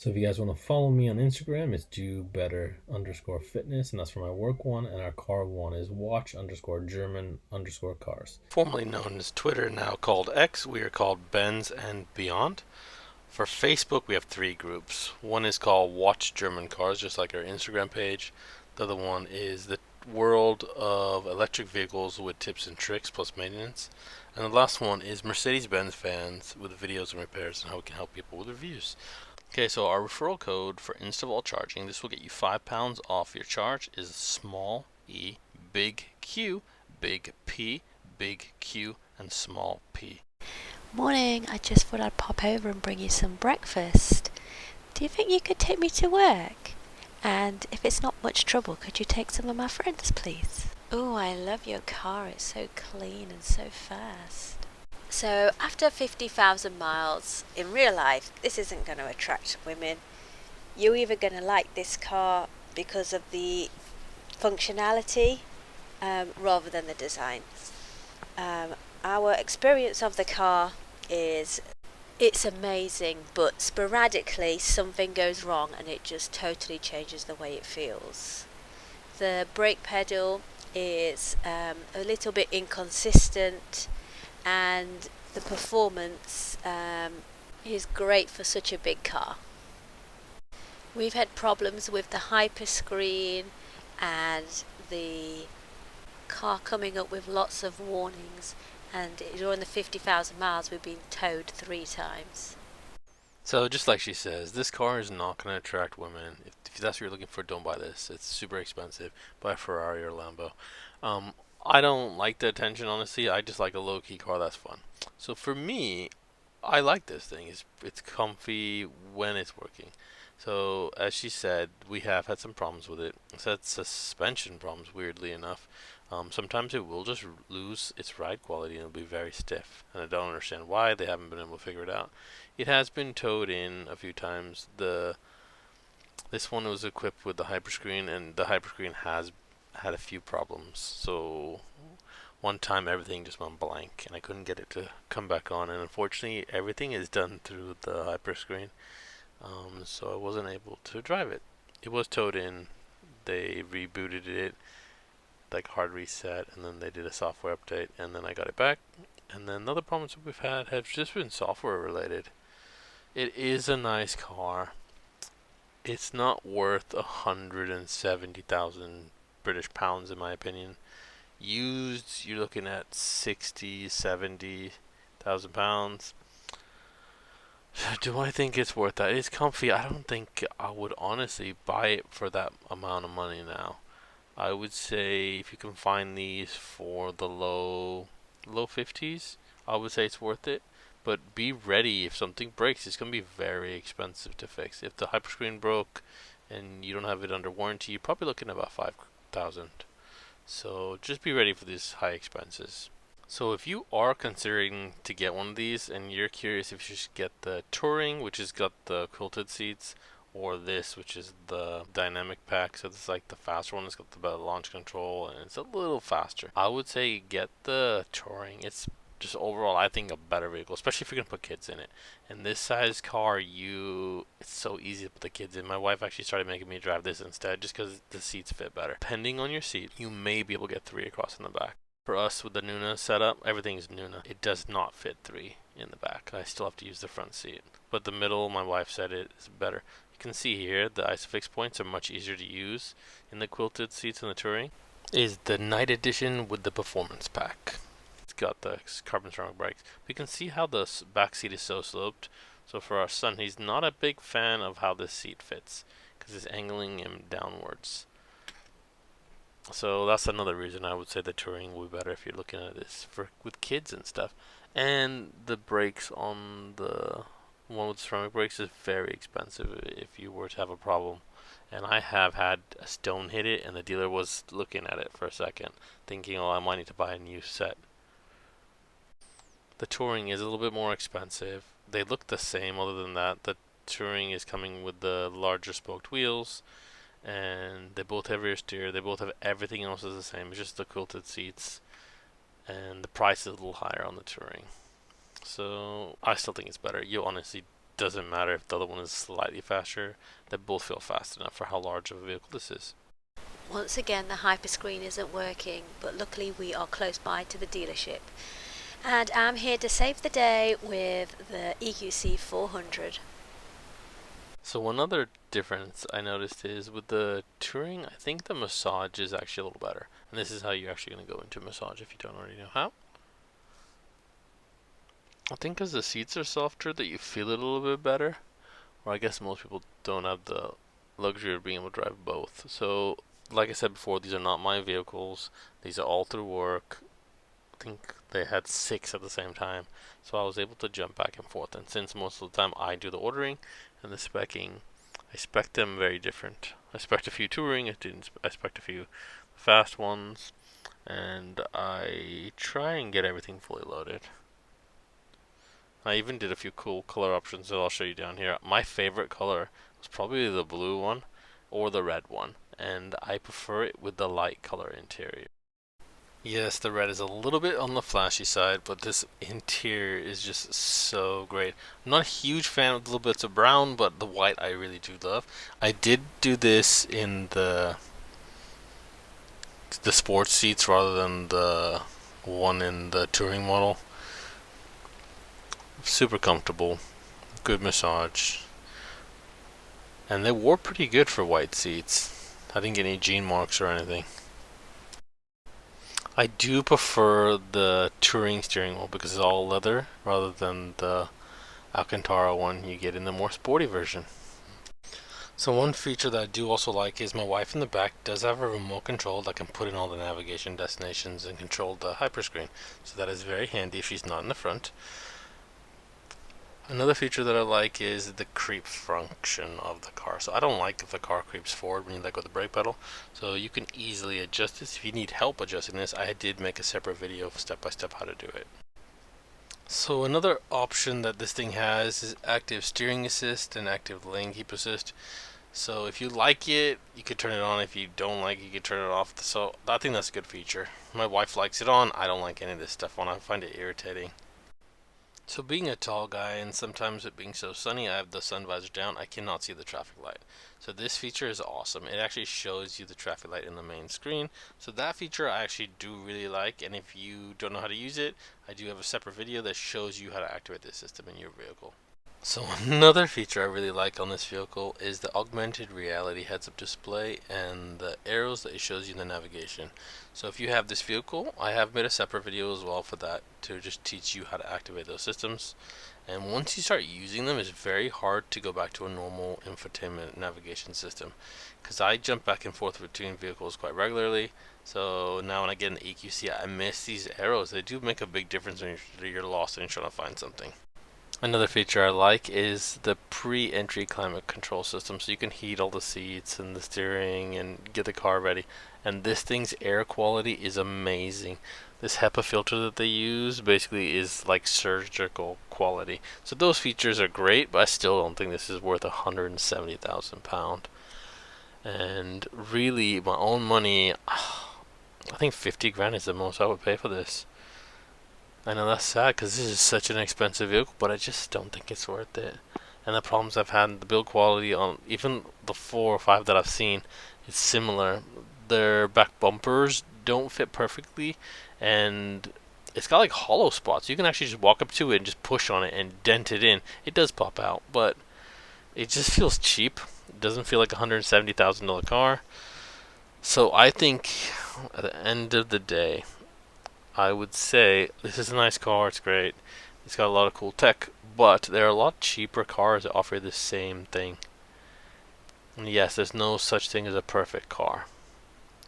So if you guys want to follow me on Instagram, it's do better underscore fitness, and that's for my work one. And our car one is watch underscore German underscore cars. Formerly known as Twitter, now called X. We are called Benz and Beyond. For Facebook, we have three groups. One is called Watch German Cars, just like our Instagram page. The other one is the world of electric vehicles with tips and tricks plus maintenance. And the last one is Mercedes-Benz fans with videos and repairs and how we can help people with reviews. Okay, so our referral code for Instaval charging, this will get you £5 off your charge, is small e, big Q, big P, big Q, and small p. Morning, I just thought I'd pop over and bring you some breakfast. Do you think you could take me to work? And if it's not much trouble, could you take some of my friends, please? Oh, I love your car. It's so clean and so fast. So, after 50,000 miles, in real life, this isn't going to attract women. You're either going to like this car because of the functionality rather than the design. Our experience of the car is it's amazing, but sporadically something goes wrong and it just totally changes the way it feels. The brake pedal is a little bit inconsistent, and the performance is great for such a big car. We've had problems with the hyperscreen and the car coming up with lots of warnings, and during the 50,000 miles we've been towed 3 times. So, just like she says, this car is not going to attract women. If that's what you're looking for, don't buy this. It's super expensive. Buy a Ferrari or Lambo. Um, I don't like the attention, honestly. I just like a low key car that's fun. So, for me, I like this thing. It's comfy when it's working. So as she said, we have had some problems with it. It's had suspension problems, weirdly enough. Sometimes it will just lose its ride quality and it'll be very stiff. And I don't understand why they haven't been able to figure it out. It has been towed in a few times. The This one was equipped with the hyperscreen, and the hyperscreen has had a few problems. So one time everything just went blank and I couldn't get it to come back on, and unfortunately everything is done through the hyperscreen, so I wasn't able to drive it. It was towed in, they rebooted it, like hard reset, and then they did a software update, and then I got it back. And then the other problems that we've had have just been software related. It is a nice car. It's not worth 170,000 British pounds in my opinion. Used, you're looking at 60, 70,000 pounds. Do I think it's worth that? It's comfy. I don't think I would honestly buy it for that amount of money now. I would say if you can find these for the low 50s, I would say it's worth it. But be ready if something breaks. It's gonna be very expensive to fix. If the hyperscreen broke and you don't have it under warranty, you're probably looking at about 5,000. So just be ready for these high expenses. So if you are considering to get one of these and you're curious if you should get the Touring, which has got the quilted seats, or this, which is the dynamic pack, so this is like the faster one. It's got the better launch control and it's a little faster. I would say get the Touring. It's just overall, I think, a better vehicle, especially if you're gonna put kids in it. And this size car, it's so easy to put the kids in. My wife actually started making me drive this instead, just because the seats fit better. Depending on your seat, you may be able to get three across in the back. For us with the Nuna setup, everything is Nuna. It does not fit three in the back. I still have to use the front seat. But the middle, my wife said it is better. You can see here the ISOFIX points are much easier to use in the quilted seats in the Touring. Is the Night Edition with the Performance Pack. It's got the carbon ceramic brakes. We can see how the back seat is so sloped. So for our son, he's not a big fan of how this seat fits because it's angling him downwards. So that's another reason I would say the Touring will be better if you're looking at this for with kids and stuff. And the brakes on the one with ceramic brakes is very expensive if you were to have a problem. And I have had a stone hit it, and the dealer was looking at it for a second, thinking, "Oh, I might need to buy a new set." The Touring is a little bit more expensive. They look the same, other than that. The Touring is coming with the larger spoked wheels, and they both have rear steer. They both have everything else is the same. It's just the quilted seats, and the price is a little higher on the Touring. So I still think it's better. You honestly doesn't matter if the other one is slightly faster. They both feel fast enough for how large of a vehicle this is. Once again, the hyperscreen isn't working, but luckily we are close by to the dealership. And I'm here to save the day with the EQC 400. So one other difference I noticed is with the Touring, I think the massage is actually a little better. And this is how you're actually going to go into massage if you don't already know how. I think because the seats are softer that you feel it a little bit better. Or I guess most people don't have the luxury of being able to drive both. So, like I said before, these are not my vehicles. These are all through work. I think they had 6 at the same time. So I was able to jump back and forth. And since most of the time I do the ordering and the specing, I spec them very different. I spec a few Touring, I spec a few fast ones, and I try and get everything fully loaded. I even did a few cool color options that I'll show you down here. My favorite color was probably the blue one or the red one, and I prefer it with the light color interior. Yes, the red is a little bit on the flashy side, but this interior is just so great. I'm not a huge fan of the little bits of brown, but the white I really do love. I did do this in the sports seats rather than the one in the touring model. Super comfortable, good massage, and they wore pretty good for white seats. I didn't get any jean marks or anything. I do prefer the touring steering wheel because it's all leather rather than the Alcantara one you get in the more sporty version. So one feature that I do also like is my wife in the back does have a remote control that can put in all the navigation destinations and control the hyperscreen. So that is very handy if she's not in the front. Another feature that I like is the creep function of the car. So I don't like if the car creeps forward when you let go of the brake pedal. So you can easily adjust this. If you need help adjusting this, I did make a separate video step by step how to do it. So another option that this thing has is active steering assist and active lane keep assist. So if you like it, you could turn it on. If you don't like it, you could turn it off. So I think that's a good feature. My wife likes it on. I don't like any of this stuff on. I find it irritating. So being a tall guy and sometimes it being so sunny, I have the sun visor down, I cannot see the traffic light. So this feature is awesome. It actually shows you the traffic light in the main screen. So that feature I actually do really like, and if you don't know how to use it, I do have a separate video that shows you how to activate this system in your vehicle. So another feature I really like on this vehicle is the augmented reality heads-up display and the arrows that it shows you in the navigation. So if you have this vehicle, I have made a separate video as well for that to just teach you how to activate those systems. And once you start using them, it's very hard to go back to a normal infotainment navigation system because I jump back and forth between vehicles quite regularly. So now when I get in the EQC, I miss these arrows. They do make a big difference when you're lost and you're trying to find something. Another feature I like is the pre-entry climate control system, so you can heat all the seats and the steering and get the car ready. And this thing's air quality is amazing. This HEPA filter that they use basically is like surgical quality. So those features are great, but I still don't think this is worth £170,000. And really, my own money, I think 50 grand is the most I would pay for this. I know that's sad because this is such an expensive vehicle, but I just don't think it's worth it. And the problems I've had, the build quality on even the 4 or 5 that I've seen, it's similar. Their back bumpers don't fit perfectly, and it's got like hollow spots. You can actually just walk up to it and just push on it and dent it in. It does pop out, but it just feels cheap. It doesn't feel like a $170,000 car. So I think at the end of the day, I would say this is a nice car, it's great, it's got a lot of cool tech, but there are a lot cheaper cars that offer the same thing. And yes, there's no such thing as a perfect car.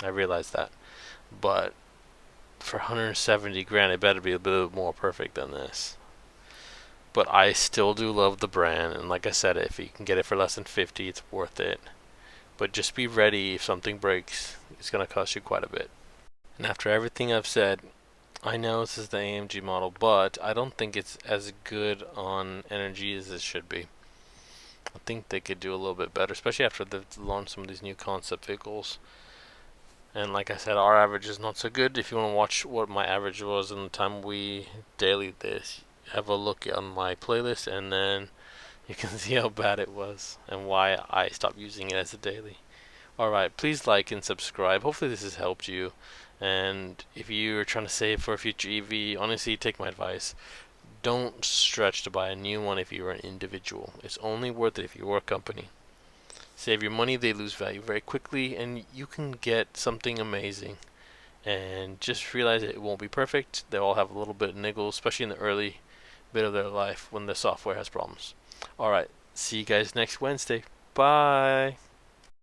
I realize that. But for 170 grand, it better be a bit more perfect than this. But I still do love the brand, and like I said, if you can get it for less than 50, it's worth it. But just be ready if something breaks, it's going to cost you quite a bit. And after everything I've said, I know this is the AMG model, but I don't think it's as good on energy as it should be. I think they could do a little bit better, especially after they've launched some of these new concept vehicles. And like I said, our average is not so good. If you want to watch what my average was in the time we dailied this, have a look on my playlist, and then You can see how bad it was and why I stopped using it as a daily. Alright, please like and subscribe. Hopefully this has helped you. And if you're trying to save for a future EV, honestly, take my advice. Don't stretch to buy a new one if you're an individual. It's only worth it if you're a company. Save your money, they lose value very quickly, and you can get something amazing. And just realize it won't be perfect. They'll all have a little bit of niggles, especially in the early bit of their life when the software has problems. Alright, see you guys next Wednesday. Bye.